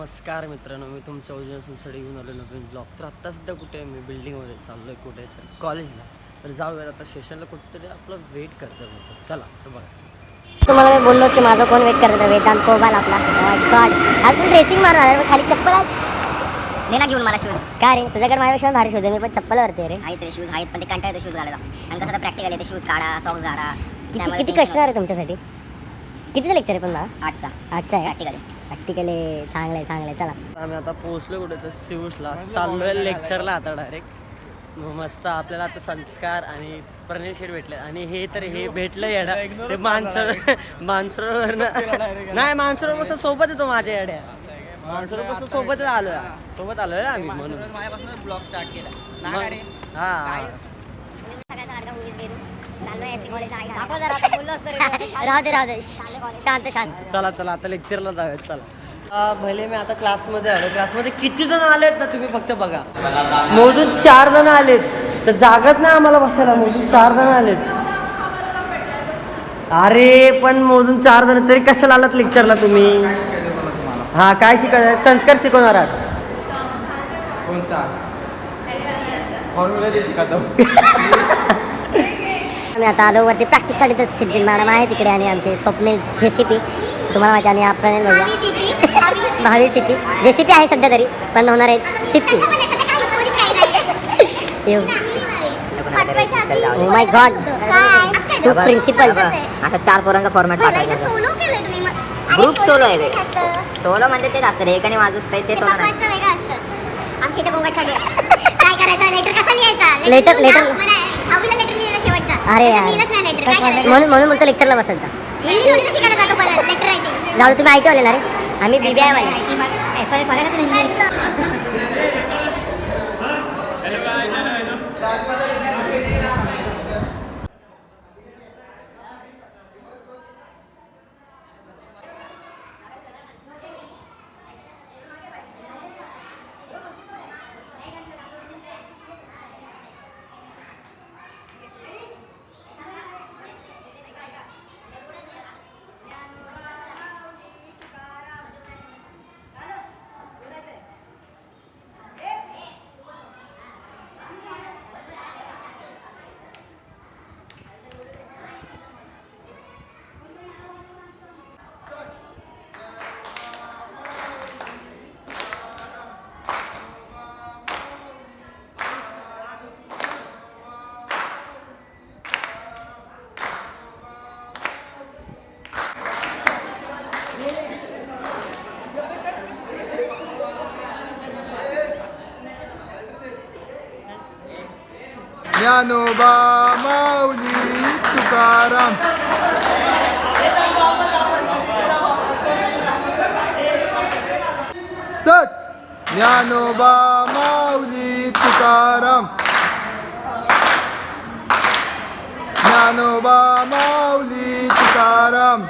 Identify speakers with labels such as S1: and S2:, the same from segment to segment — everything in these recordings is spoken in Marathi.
S1: नमस्कार मित्रांनो, मी तुमच्या उजव्या सुनसडी घेऊन आलो नवीन ब्लॉग. तर आत्ता सध्या कुठे आहे? मी बिल्डिंगमध्ये चाललो आहे. कुठे तर कॉलेजला. तर जाऊयात आता स्टेशनला कुठेतरी आपलं वेट करतं होतं. चला तर बघा.
S2: तुम्हाला मी बोललो की माझं कोण वेट करत वेदांत कोबाल आपला गॉड. आज पण ड्रेसिंग मारणार आहे, खाली चप्पल आहे.
S3: दे ना घेऊन मला शूज.
S2: काय रे तुझ्याकडे माझ्यापेक्षा भारी शूज आहे, मी पण चप्पलवरती रे.
S3: आहेत ते शूज आहेत, पण ते कंटाळा येतो शूज घालायला. आणि कसं प्रॅक्टिकल आहे, ते शूज काढा, सॉक्स काढा.
S2: किती कष्ट आहे तुमच्यासाठी. कितीचं लेक्चर आहे पण ना?
S3: 8चा
S2: आजचा आहे
S3: प्रॅक्टिकल आहे.
S2: प्रॅक्टिकल आहे. चांगलं आहे चांगलं आहे. चला
S1: आम्ही आता पोहोचलो कुठे तर सिवूसला. चाललो आहे लेक्चरला आता डायरेक्ट. मस्त आपल्याला आता संस्कार आणि प्रणय शेठ भेटले. आणि हे तर हे भेटलं येडा ते मानसरोवर नाही, मानसरोवर सोबत येतो माझ्या येड्या. मानसरोवर सोबतच आलोय आम्ही म्हणून
S4: माझ्यापासून ब्लॉग स्टार्ट केला ना
S1: मग-
S4: का रे?
S1: हा
S3: सगळ्याचा नाटका मूवीज बेरू चाललो आहे कॉलेज आहे.
S2: दाखव जरा, आता बोललो असतं रे. राहू दे शांत शांत.
S1: चला आता लेक्चरला जाऊयात. चला भले मी आता क्लासमध्ये आलो. क्लासमध्ये किती जण आलेत ना तुम्ही फक्त बघा. मोजून 4 जण आलेत. तर जागत नाही आम्हाला बसायला. मोजून 4 जण आलेत. अरे पण मोजून 4 जण तरी कशाला आलात लेक्चरला तुम्ही? हा काय शिकायचं? संस्कार शिकवणार आज.
S4: कोणचा फॉर्म्युला दे शिकवतो.
S2: आम्ही आता आलो वरती प्रॅक्टिससाठी. तर सिद्धी मॅडम आहे तिकडे आणि आमचे स्वप्नील JCP तुम्हाला माहिती. आणि आपण भावी CP JCP आहे सध्या तरी, पण होणार आहे CP. ओ माय गॉड, तू प्रिन्सिपल.
S3: असा 4 पोरांचा फॉर्मॅट टाकायचा. ग्रुप सोलो आहे ते. सोलो म्हणजे तेच असतं रे, एकाने वाजत ते सोलो नाही.
S2: आमच्या इथे गोंगाट चालू आहे.
S3: काय करायचं? लेटर कसा लिहायचा?
S2: लेटर
S3: अबूला लेटर लिहिलं शेवटचा.
S2: अरे यार, म्हणून बोलतो लेक्चरला बसायचा.
S3: हिंदी थोडी ना शिकायला जातो परत लेटर रायटिंग.
S2: जाऊ, तुम्ही IT वाले ना रे, आम्ही BBI वाले.
S4: ज्ञानोबा माऊली तुकाराम. स्टार्ट. ज्ञानोबा माऊली तुकाराम. ज्ञानोबा माऊली तुकाराम.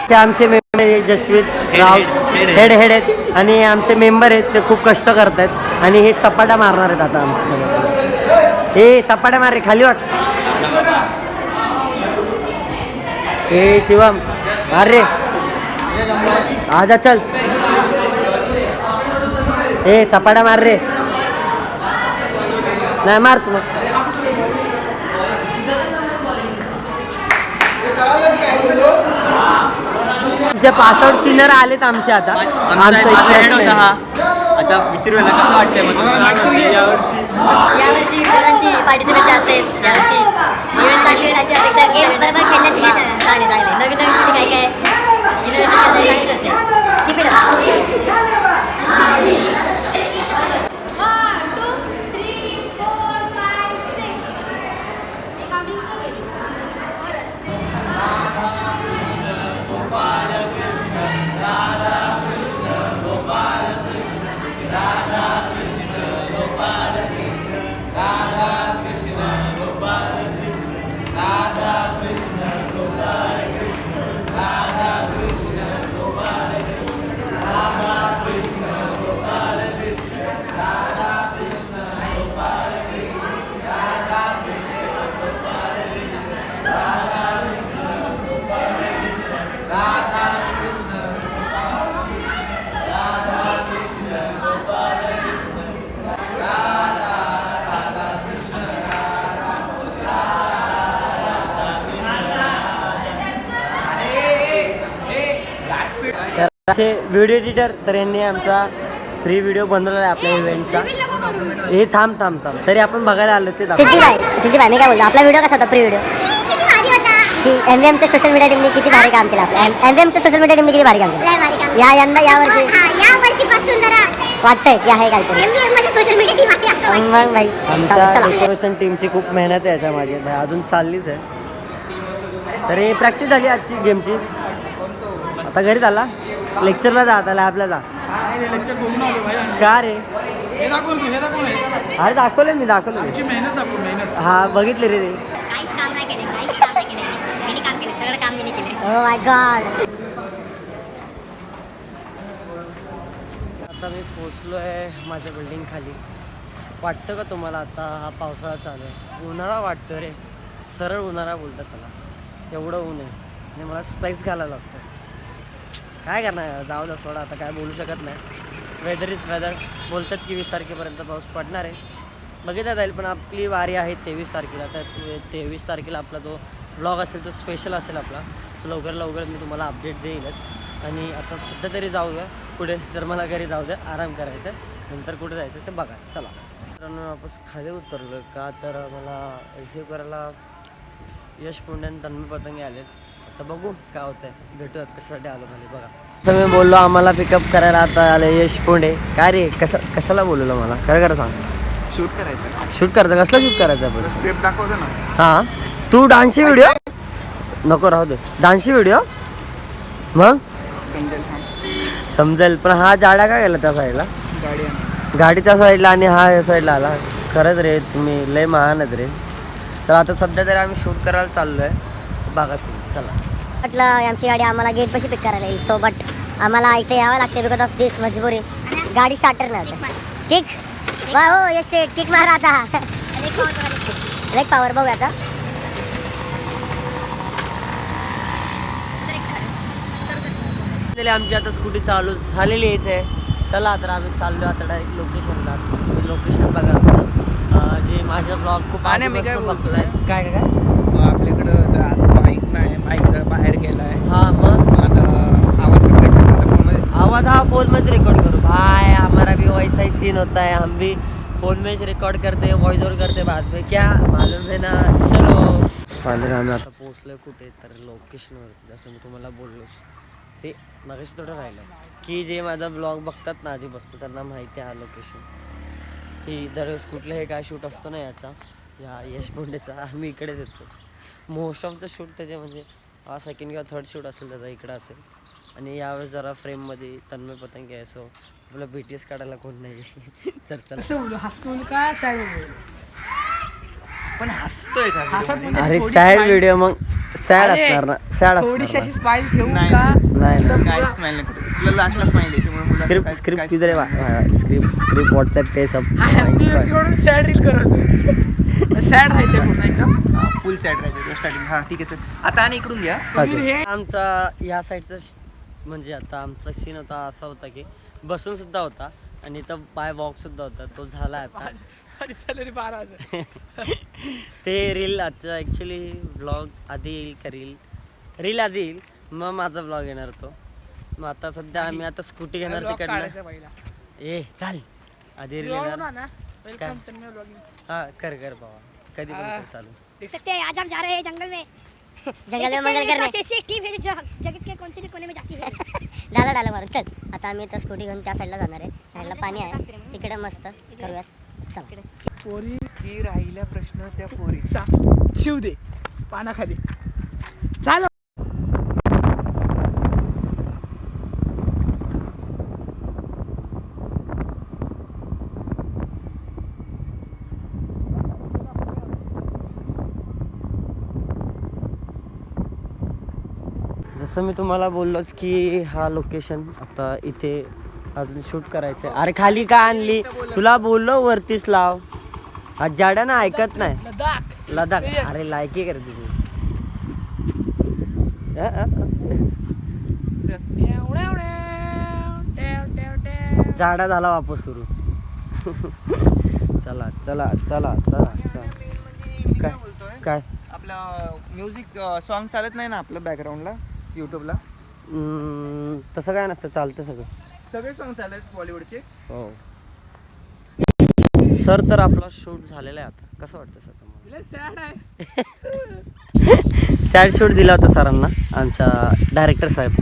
S1: ते आमचे मेंबर जसवीत राव हेड आहेत. आणि आमचे मेंबर आहेत ते खूप कष्ट करत आहेत. आणि हे सपाटा मारणार आहेत आता आमच्या. हे सपाटा मार रे, खाली वाट. हे शिवम मार रे, आजा चल. हे सपाटा मार रे. नाही मार तू. जे पासआउट सिनियर आलेत आमचे आता.
S4: आता विचारूया कसं वाटतंय
S2: यावर्षी मुलांची पार्टिसिपेट जास्त आहे. यावर्षी इव्हेंट चांगली होईल अशी अपेक्षा आहे. चांगले नवीन तुम्ही काय काय इनोव्हेशन चांगलीच असते. Keep it up.
S1: असे व्हिडिओ एडिटर तर यांनी आमचा फ्री व्हिडिओ बनवलेला आहे आपल्या इव्हेंटचा. हे थांब तरी आपण बघायला आलो ते दाखव.
S3: सिद्धी भाई मी काय बोलतो, आपला व्हिडिओ कसा होता प्री व्हिडिओ की एमव्हीएमच्या सोशल मीडिया टीमने किती भारी काम केलं. आपल्या एमव्हीएमच्या सोशल मीडिया टीमने किती भारी काम केलं. या वर्षीपासून जरा वाटतंय की आहे काहीतरी मग भाई.
S1: आमच्या डेकोरेशन टीमची खूप मेहनत आहे याच्या मागे, अजून चाललीच आहे. तर हे प्रॅक्टिस झाली आजची गेमची. आता घरी झाला लेक्चरला जा, आता लॅबला जा. का रे? अरे दाखवलं मी हा बघितले रे.
S2: काहीच काम नाही केले मी काम केलं सगळं काम मी केलं.
S3: ओ माय गॉड.
S1: आता मी पोचलो आहे माझ्या बिल्डिंग खाली. वाटतं का तुम्हाला आता हा पावसाळा चालू आहे? उन्हाळा वाटतो रे, सरळ उन्हाळा बोलतात त्याला. एवढं ऊन आहे आणि मला स्पेक्स घालायला लागतं. काय करणार, जाऊ द्या सोडा, आता काय बोलू शकत नाही. वेदर इज वेदर बोलतात की 20 तारखेपर्यंत पाऊस पडणार आहे, बघितलं जाईल. पण आपली वारी आहे 23 तारखेला. तर 23 तारखेला आपला जो ब्लॉग असेल तो स्पेशल असेल आपला. तो लवकर मी तुम्हाला अपडेट देईलच. आणि आता सध्या तरी जाऊया पुढे, तर मला घरी जाऊ द्या, आराम करायचं. नंतर कुठे जायचं ते बघा. चला मित्रांनो, वापस खाली उतरलो का तर मला रिसीव्ह करायला यश पुंडे आणि तन्मय पतंगे आले. आता बघू काय होतंय, भेटूयात. कशासाठी आलो खाली बघा. तर मी बोललो आम्हाला पिकअप करायला आता आले यश पुंडे. काय रे कशाला बोलवलं मला? खरं सांग.
S4: शूट करायचं.
S1: शूट करायचं? कसलं शूट करायचं आपण?
S4: स्टेप दाखवतो ना.
S1: हां तू डान्सची व्हिडिओ नको राहू दे. डान्सची व्हिडिओ मग समजेल. पण हा जाडा काय गेला त्या साईडला? गाडी त्या साईडला आणि हा या साईडला आला. खरंच रे तुम्ही लय महान आहेत रे. तर आता सध्या तरी आम्ही शूट करायला चाललो आहे, बघा तुम्ही. चला
S3: म्हटलं आमची गाडी आम्हाला गेट पाशी पिक करायला येईल. सो बट आम्हाला इथे यावं लागते बिकॉज ऑफ दिस मजबुरी. गाडी स्टार्टर नव्हतं. किक वा हो यश किक मारा आता. ब्रेक पॉवर बघू आता.
S1: आमची आता स्कूटी चालू झालेली आहे. चला तर आम्ही चाललो आता डायरेक्ट लोकेशनला. लोकेशन बघा जे माझा ब्लॉग खूप आधीपासून बघतोय. काय काय
S4: आपल्याकडं माईक नाही, माईक जर बाहेर गेलाय.
S1: हां मग
S4: आता
S1: आवाज हा फोन में रिकॉर्ड करो भाई. हमारा भी वैसा ही सीन होता है. हम भी फोन में रिकॉर्ड करते हैं, वॉइस ओवर करते बाद में. क्या मालूम है ना. चलो फायनली आम्ही आता पोहोचलोय कुठे तर लोकेशनवरती. जसं मी तुम्हाला बोललोच ते मगाशी थोडं राहिलं की जे माझा ब्लॉग बघतात ना आधीपासून त्यांना माहिती आहे हा लोकेशन. की दरवेळेस कुठलंही काय शूट असतो ना याचा, या यश बोंडेचा, आम्ही इकडेच येतो. मोस्ट ऑफ द शूट त्याचे म्हणजे हा सेकंड किंवा थर्ड शूट असेल त्याचा इकडं असेल. आणि यावेळेस जरा फ्रेममध्ये तन्मय पतंगे आहे. सो आपलं BTS काढायला कोण नाही. तर चला
S4: पण हसतोय
S1: अरे सॅड व्हिडिओ मग सॅड असणार ना. सॅड स्क्रिप्ट किधर है? स्क्रिप्ट व्हाट्सएप पे सब
S5: सॅड रील करत सॅड राहायचं पूर्ण एकदम
S4: फुल सॅड राहायचं स्टार्टिंग. हा ठीक आहे. आता आणि इकडून घ्या.
S1: आमचा या साईडचा म्हणजे आता आमचा सीन होता असा होता की बसून सुद्धा होता आणि इथं बाय वॉक सुद्धा होता. तो झाला आता. ते रील आता ॲक्च्युली ब्लॉग आधी येईल का रील आधी येईल मग माझा ब्लॉग येणार तो. मग आता सध्या आम्ही आता स्कूटी घेणार तिकडनं. ए चाल आधी रील येणार. हा कर बाबा कधी पण चालू.
S2: देख सकते हैं आज हम जा रहे हैं जंगल में
S3: मंगल करणे.
S2: ऐसी एक टीम है जो जगत के कौन से भी कोने में जाती है.
S3: डाला मारून चल. आता आम्ही आता स्कूटी घेऊन त्या साईडला जाणार आहे. साईडला पाणी आहे तिकडे मस्त करूयात. चल
S5: पोरी
S4: की राहिला प्रश्न त्या पोरीचा.
S5: शिव दे पानाखाली चाल.
S1: जसं मी तुम्हाला बोललोच की हा लोकेशन आता इथे अजून शूट करायचं आहे. अरे खाली का आणली? तुला बोललो वरतीच लाव. आज जाड्या ना ऐकत नाही. लदाख अरे लायकी करते तू. जाडा झाला वापस सुरू. चला चला चला चला चला. काय
S4: आपलं म्युझिक सॉन्ग चालत नाही ना आपलं बॅकग्राऊंडला यूट्यूबला.
S1: तसं काय नसतं, चालतं सगळं.
S4: सगळे सॉंग चालत बॉलिवूडचे.
S1: हो सर, तर आपला शूट झालेला आहे आता. कसं वाटतं सर तुम्हाला?
S5: सॅड आहे.
S1: सॅड शूट दिला होता सरांना आमच्या डायरेक्टर साहेब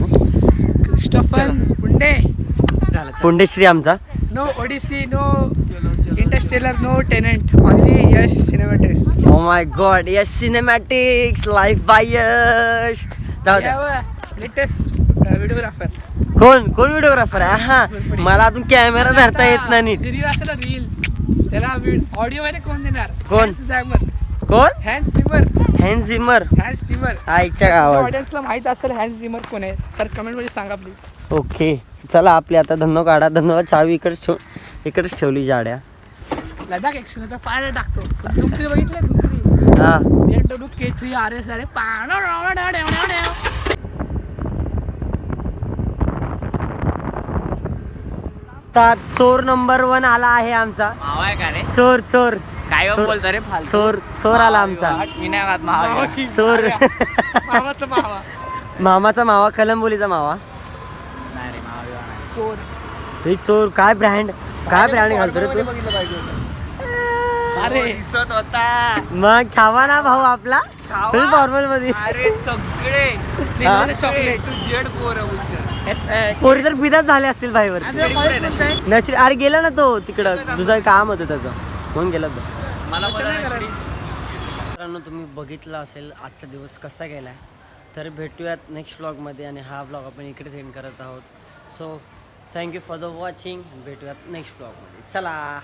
S5: क्रिस्टोफर पुंडे झालं.
S1: पुंडेश्री आमचा.
S5: No Odyssey, no Interstellar, no Tenet, only Yash cinematics.
S1: Oh my god, Yash cinematics life by Yash. जाऊ द्या.
S5: Latest videographer.
S1: कोण व्हिडिओग्राफर आहे? हा, मला अजून कॅमेरा धरता येत नाही नीट.
S5: रील असेल ना रील, त्याला ऑडिओ मध्ये कोण देणार?
S1: कोण? कोण?
S5: हॅन्स झिमर.
S1: हॅन्स झिमर.
S5: हॅन्स झिमर.
S1: आईच्या गावात.
S5: ऑडियन्सला माहित असेल हॅन्स झिमर कोण आहे तर कमेंट मध्ये सांगा प्लीज.
S1: ओके, चला आपली आता धन्नो काढा. धन्नोला चावी इकडेच ठेवली जाड्या.
S5: लडाख एक्शनचा पाय टाकतो. तुमचे बघितले तुमची
S1: हा,
S5: BMW K3 RS अरे पाणं.
S1: आता चोर नंबर 1 आला आहे आमचा.
S5: मावा आहे का रे?
S1: चोर
S5: काय
S1: चोर-
S5: बोलतो रे फालतू?
S1: चोर आला आमचा.
S5: मी नाही खात मावा.
S1: चोर.
S5: मावाचा मावा.
S1: मामाचा मावा, कलंबोलीचा मावा.
S5: नाही रे मावा चोर.
S1: हे चोर काय ब्रँड घालतो रे तू?
S4: बघितलं पाहिजे होतं.
S5: अरे
S4: दिसत होता.
S1: मग छावा ना भाऊ आपला फुल फॉर्मल मध्ये.
S4: अरे सगळे
S5: चॉकलेट.
S4: तू जेड पोरं उचल.
S1: पोरी तर फिदाच झाले असतील भाईवर. नशीब, अरे गेला ना तो तिकडं, तुझं काम होतं त्याचं म्हणून गेला तो.
S4: मला
S1: मित्रांनो, तुम्ही बघितलं असेल आजचा दिवस कसा गेलाय. तर भेटूयात नेक्स्ट व्लॉगमध्ये आणि हा व्लॉग आपण इकडेच एंड करत आहोत. So thank you for the watching. भेटूयात नेक्स्ट व्लॉगमध्ये. चला.